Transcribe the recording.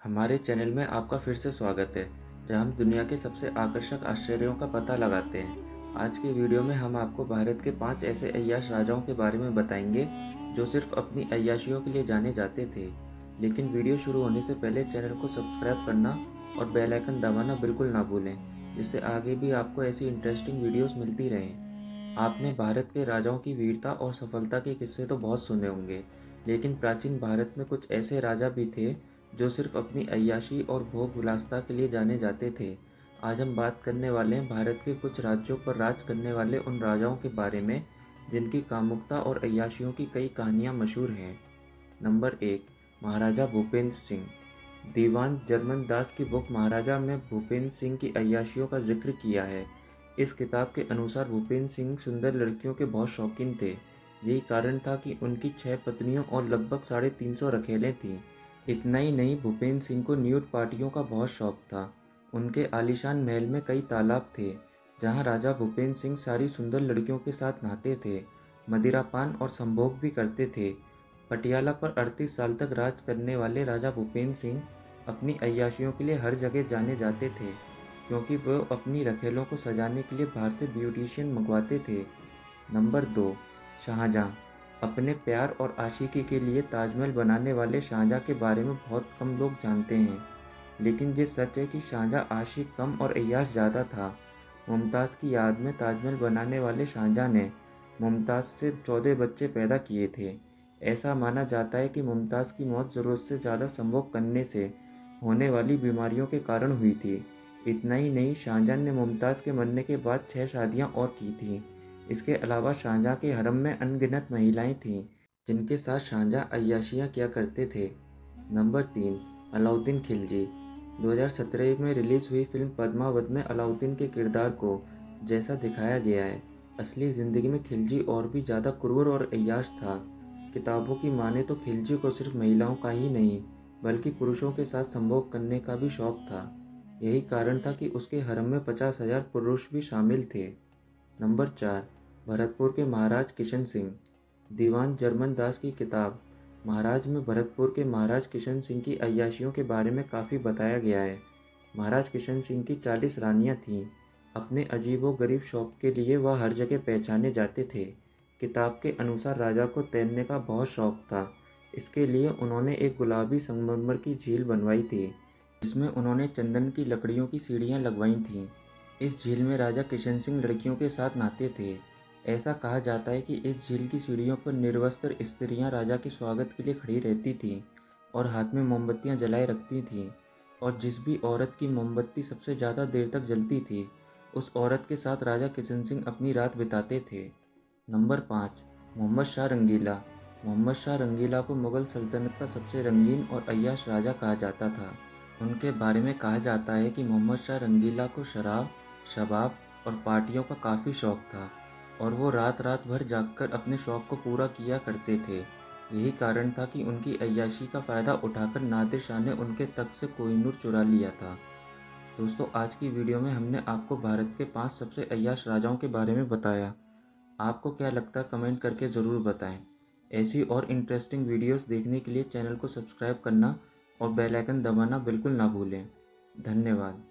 हमारे चैनल में आपका फिर से स्वागत है, जहां हम दुनिया के सबसे आकर्षक आश्चर्यों का पता लगाते हैं। आज की वीडियो में हम आपको भारत के 5 ऐसे अय्याश राजाओं के बारे में बताएंगे जो सिर्फ अपनी अय्याशियों के लिए जाने जाते थे। लेकिन वीडियो शुरू होने से पहले चैनल को सब्सक्राइब करना और बेल आइकन दबाना बिल्कुल ना भूलें, जिससे आगे भी आपको ऐसी इंटरेस्टिंग वीडियोस मिलती रहें। आपने भारत के राजाओं की वीरता और सफलता के किस्से तो बहुत सुने होंगे, लेकिन प्राचीन भारत में कुछ ऐसे राजा भी थे जो सिर्फ अपनी अय्याशी और भोग विलासिता के लिए जाने जाते थे। आज हम बात करने वाले हैं भारत के कुछ राज्यों पर राज करने वाले उन राजाओं के बारे में जिनकी कामुकता और अय्याशियों की कई कहानियां मशहूर हैं। नंबर 1, महाराजा भूपेंद्र सिंह। दीवान जर्मन दास की बुक महाराजा में भूपेंद्र सिंह की अय्याशियों का जिक्र किया है। इस किताब के अनुसार भूपेंद्र सिंह सुंदर लड़कियों के बहुत शौकीन थे। यही कारण था कि उनकी 6 पत्नियों और लगभग 350 रखेलें थीं। इतना ही नहीं, भूपेंद्र सिंह को न्यूड पार्टियों का बहुत शौक था। उनके आलीशान महल में कई तालाब थे, जहां राजा भूपेंद्र सिंह सारी सुंदर लड़कियों के साथ नहाते थे, मदिरापान और संभोग भी करते थे। पटियाला पर 38 साल तक राज करने वाले राजा भूपेंद्र सिंह अपनी अय्याशियों के लिए हर जगह जाने जाते थे, क्योंकि वो अपनी रखेलों को सजाने के लिए बाहर से ब्यूटिशियन मंगवाते थे। नंबर 2, शाहजहां। अपने प्यार और आशिकी के लिए ताजमहल बनाने वाले शाहजहां के बारे में बहुत कम लोग जानते हैं, लेकिन ये सच है कि शाहजहां आशिक कम और अय्याश ज़्यादा था। मुमताज़ की याद में ताजमहल बनाने वाले शाहजहां ने मुमताज़ से 14 बच्चे पैदा किए थे। ऐसा माना जाता है कि मुमताज़ की मौत ज़रूरत से ज़्यादा संभोग करने से होने वाली बीमारियों के कारण हुई थी। इतना ही नहीं, शाहजहां ने मुमताज़ के मरने के बाद 6 शादियाँ और की थीं। इसके अलावा शाहजहां के हरम में अनगिनत महिलाएं थीं, जिनके साथ शाहजहां अय्याशियां किया करते थे। नंबर 3, अलाउद्दीन खिलजी। 2017 में रिलीज हुई फिल्म पद्मावत में अलाउद्दीन के किरदार को जैसा दिखाया गया है, असली ज़िंदगी में खिलजी और भी ज़्यादा क्रूर और अय्याश था। किताबों की माने तो खिलजी को सिर्फ महिलाओं का ही नहीं, बल्कि पुरुषों के साथ संभोग करने का भी शौक था। यही कारण था कि उसके हरम में 50,000 पुरुष भी शामिल थे। नंबर 4, भरतपुर के महाराज किशन सिंह। दीवान जर्मन दास की किताब महाराज में भरतपुर के महाराज किशन सिंह की अय्याशियों के बारे में काफ़ी बताया गया है। महाराज किशन सिंह की 40 रानियां थीं। अपने अजीबो गरीब शौक के लिए वह हर जगह पहचाने जाते थे। किताब के अनुसार राजा को तैरने का बहुत शौक था। इसके लिए उन्होंने एक गुलाबी संगमरमर की झील बनवाई थी, जिसमें उन्होंने चंदन की लकड़ियों की सीढ़ियाँ लगवाई थीं। इस झील में राजा किशन सिंह लड़कियों के साथ नहाते थे। ऐसा कहा जाता है कि इस झील की सीढ़ियों पर निर्वस्त्र स्त्रियां राजा के स्वागत के लिए खड़ी रहती थीं और हाथ में मोमबत्तियां जलाए रखती थीं, और जिस भी औरत की मोमबत्ती सबसे ज़्यादा देर तक जलती थी, उस औरत के साथ राजा किशन सिंह अपनी रात बिताते थे। नंबर 5, मोहम्मद शाह रंगीला। मोहम्मद शाह रंगीला को मुग़ल सल्तनत का सबसे रंगीन और अय्याश राजा कहा जाता था। उनके बारे में कहा जाता है कि मोहम्मद शाह रंगीला को शराब, शबाब और पार्टियों का काफ़ी शौक था, और वो रात रात भर जागकर अपने शौक को पूरा किया करते थे। यही कारण था कि उनकी अय्याशी का फ़ायदा उठाकर नादिर शाह ने उनके तख्त से कोहिनूर चुरा लिया था। दोस्तों, आज की वीडियो में हमने आपको भारत के 5 सबसे अय्याश राजाओं के बारे में बताया। आपको क्या लगता है, कमेंट करके ज़रूर बताएं। ऐसी और इंटरेस्टिंग वीडियोस देखने के लिए चैनल को सब्सक्राइब करना और बेल आइकन दबाना बिल्कुल ना भूलें। धन्यवाद।